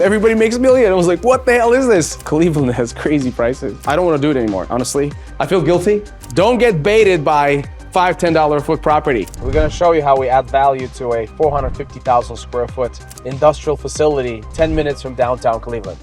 Everybody makes a million. I was like, what the hell is this? Cleveland has crazy prices. I don't want to do it anymore, honestly. I feel guilty. Don't get baited by $5, $10 a foot property. We're gonna show you how we add value to a 450,000 square foot industrial facility 10 minutes from downtown Cleveland.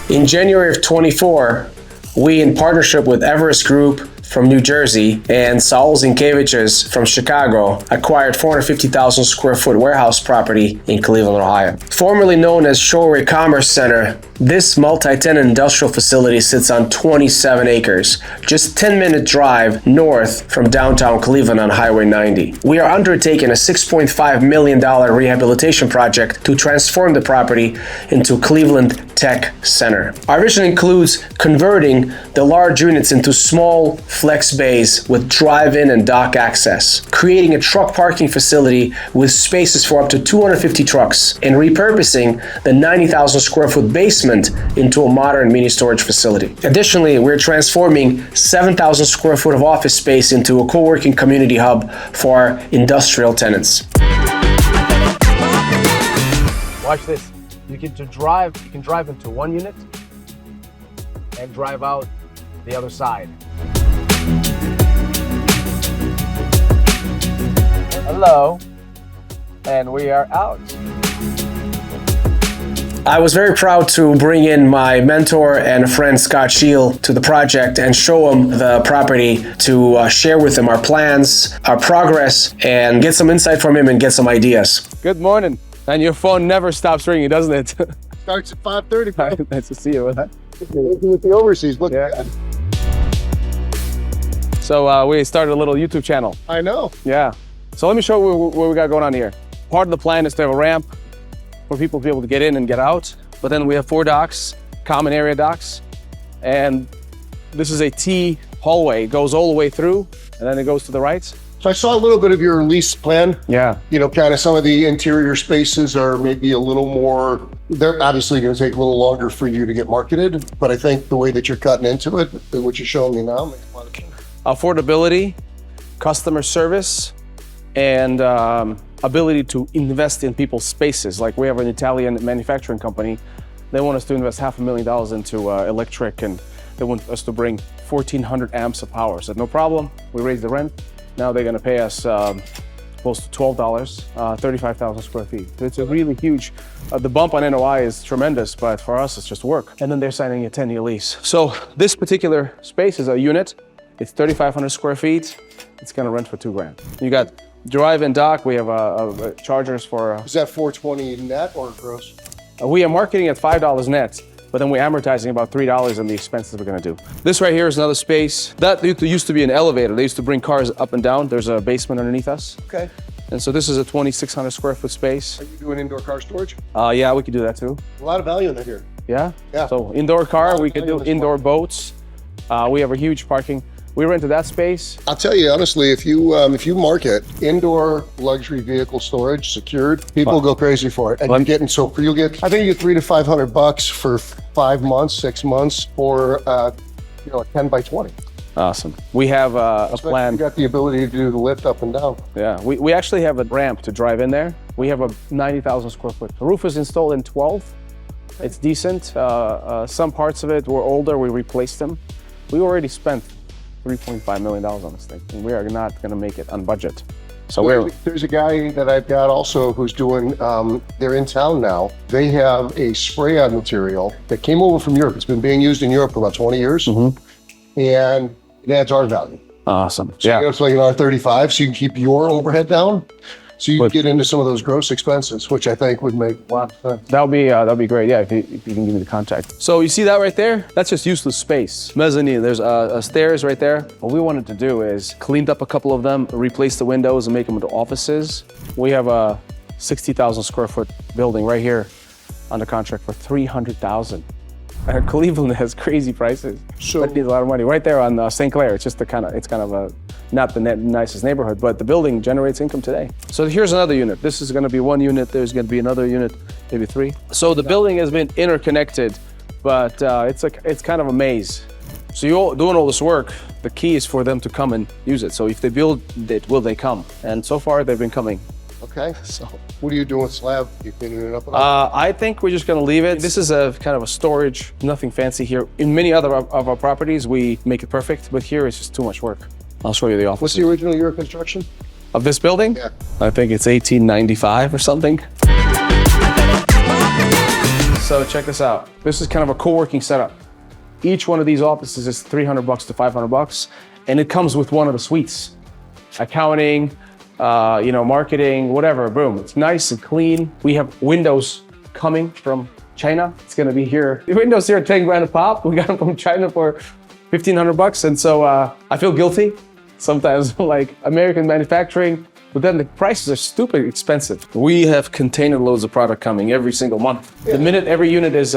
In January of 24, we, in partnership with Everest Group from New Jersey and Saul Zenkevicius from Chicago, acquired 450,000 square foot warehouse property in Cleveland, Ohio. Formerly known as Shoreway Commerce Center, this multi-tenant industrial facility sits on 27 acres, just 10-minute drive north from downtown Cleveland on Highway 90. We are undertaking a $6.5 million rehabilitation project to transform the property into Cleveland Tech Center. Our vision includes converting the large units into small flex bays with drive-in and dock access, creating a truck parking facility with spaces for up to 250 trucks, and repurposing the 90,000 square foot basement into a modern mini storage facility. Additionally, we're transforming 7,000 square foot of office space into a co-working community hub for our industrial tenants. Watch this. You can drive into one unit and drive out the other side. Hello, and we are out. I was very proud to bring in my mentor and friend Scott Scheele to the project and show him the property to share with him our plans, our progress, and get some insight from him and get some ideas. Good morning. And your phone never stops ringing, doesn't it? Starts at 5:30. Nice to see you. With the overseas, look at that. So we started a little YouTube channel. I know. Yeah. So let me show you what we got going on here. Part of the plan is to have a ramp for people to be able to get in and get out. But then we have 4 docks, common area docks. And this is a T hallway. It goes all the way through, and then it goes to the right. So I saw a little bit of your lease plan. Yeah. You know, kind of some of the interior spaces are maybe a little more, they're obviously going to take a little longer for you to get marketed. But I think the way that you're cutting into it, what you're showing me now, makes a lot of sense. Affordability, customer service, and ability to invest in people's spaces. Like we have an Italian manufacturing company. They want us to invest $500,000 into electric, and they want us to bring 1,400 amps of power. So no problem, we raise the rent. Now they're gonna pay us close to $12, 35,000 square feet. It's a really huge, the bump on NOI is tremendous, but for us it's just work. And then they're signing a 10-year lease. So this particular space is a unit. It's 3,500 square feet. It's gonna rent for $2 grand. You got drive-in dock. We have chargers for... Is that 420 net or gross? We are marketing at $5 net, but then we're amortizing about $3 on the expenses we're gonna do. This right here is another space. That used to be an elevator. They used to bring cars up and down. There's a basement underneath us. Okay. And so this is a 2,600 square foot space. Are you doing indoor car storage? Yeah, we could do that too. A lot of value in that here. Yeah? Yeah. So indoor car, we could do indoor boats. We have a huge parking. We rented that space. I'll tell you honestly, if you market indoor luxury vehicle storage secured, people go crazy for it. And you're getting you'll get, I think you get $300 to $500 for 5 months, 6 months, or a 10 by 20. Awesome. We have a plan. You got the ability to do the lift up and down. Yeah, we actually have a ramp to drive in there. We have a 90,000 square foot. The roof is installed in 12. It's decent. Some parts of it were older. We replaced them. We already spent $3.5 million on this thing, and we are not going to make it on budget. So there's a guy that I've got also who's doing, they're in town now. They have a spray-on material that came over from Europe. It's been being used in Europe for about 20 years, and it adds our value. Awesome. So yeah. It's like an R35, so you can keep your overhead down. So you can get into some of those gross expenses, which I think would make a lot of sense. That'll be great. Yeah, if you can give me the contact. So you see that right there? That's just useless space. Mezzanine. There's stairs right there. What we wanted to do is cleaned up a couple of them, replace the windows, and make them into offices. We have a 60,000 square foot building right here under contract for $300,000. Cleveland has crazy prices. So it needs a lot of money. Right there on St. Clair. It's just kind of a not the nicest neighborhood, but the building generates income today. So here's another unit. This is going to be 1 unit. There's going to be another unit, maybe 3. So the building has been interconnected, but it's kind of a maze. So you're doing all this work. The key is for them to come and use it. So if they build it, will they come? And so far they've been coming. Okay. So what are you doing with slab? You cleaning it up at all? I think we're just gonna leave it. This is a kind of a storage, nothing fancy here. In many other of our properties, we make it perfect, but here it's just too much work. I'll show you the office. What's the original year of construction? Of this building? Yeah. I think it's 1895 or something. So check this out. This is kind of a co-working setup. Each one of these offices is $300 to $500, and it comes with one of the suites. Accounting, marketing, whatever, boom. It's nice and clean. We have windows coming from China. It's gonna be here. The windows here are 10 grand a pop. We got them from China for $1,500. And so I feel guilty sometimes, like American manufacturing, but then the prices are stupid expensive. We have container loads of product coming every single month. Yeah. The minute every unit is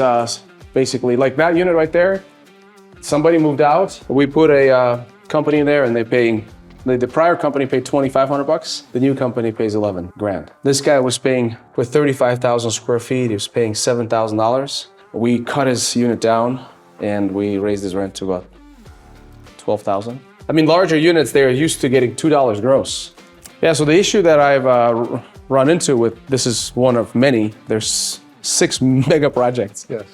basically, like that unit right there, somebody moved out. We put a company in there and they're paying, the prior company paid $2,500. The new company pays 11 grand. This guy was paying, for 35,000 square feet, he was paying $7,000. We cut his unit down and we raised his rent to about 12,000. I mean, larger units, they're used to getting $2 gross. Yeah, so the issue that I've run into with, this is one of many, there's 6 mega projects. Yes.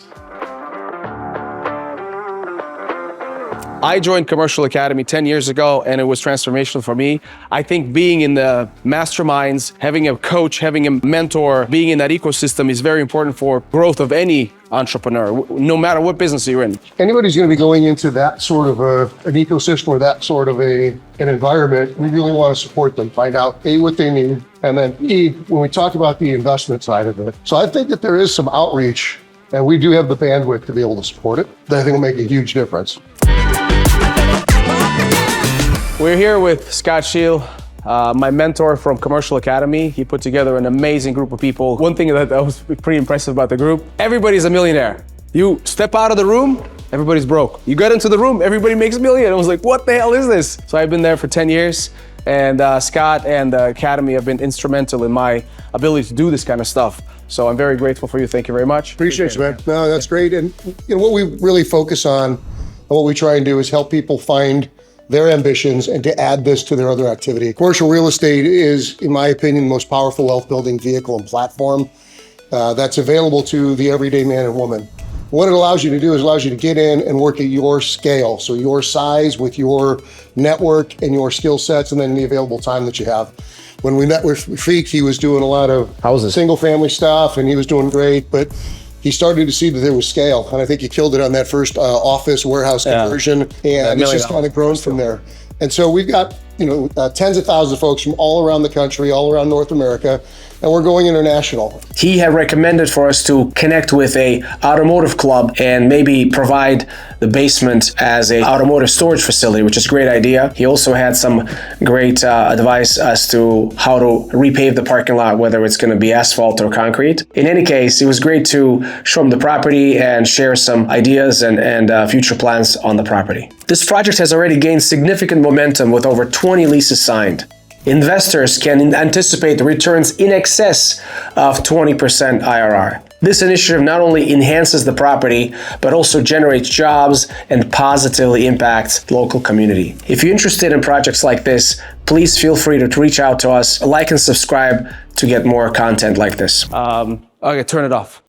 I joined Commercial Academy 10 years ago and it was transformational for me. I think being in the masterminds, having a coach, having a mentor, being in that ecosystem is very important for growth of any entrepreneur, no matter what business you're in. Anybody who's going to be going into that sort of an ecosystem or that sort of an environment, we really want to support them, find out A, what they need, and then B, when we talk about the investment side of it. So I think that there is some outreach and we do have the bandwidth to be able to support it. That I think will make a huge difference. We're here with Scott Scheele, my mentor from Commercial Academy. He put together an amazing group of people. One thing that was pretty impressive about the group, everybody's a millionaire. You step out of the room, everybody's broke. You get into the room, everybody makes a million. I was like, what the hell is this? So I've been there for 10 years and Scott and the Academy have been instrumental in my ability to do this kind of stuff. So I'm very grateful for you. Thank you very much. Appreciate you, man. No, that's great. And what we really focus on and what we try and do is help people find their ambitions and to add this to their other activity. Commercial real estate is, in my opinion, the most powerful wealth building vehicle and platform that's available to the everyday man and woman. What it allows you to do is allows you to get in and work at your scale. So your size with your network and your skill sets and then the available time that you have. When we met with Rafik, he was doing a lot of houses, single family stuff and he was doing great, but he started to see that there was scale. And I think he killed it on that first office warehouse conversion. And it's just kind of grown from there. And so we've got, tens of thousands of folks from all around the country, all around North America, and we're going international. He had recommended for us to connect with a automotive club and maybe provide the basement as a automotive storage facility, which is a great idea. He also had some great advice as to how to repave the parking lot, whether it's going to be asphalt or concrete. In any case, it was great to show him the property and share some ideas and future plans on the property. This project has already gained significant momentum with over 20 leases signed. Investors can anticipate returns in excess of 20% IRR. This initiative not only enhances the property, but also generates jobs and positively impacts the local community. If you're interested in projects like this, please feel free to reach out to us, like and subscribe to get more content like this. Okay, turn it off.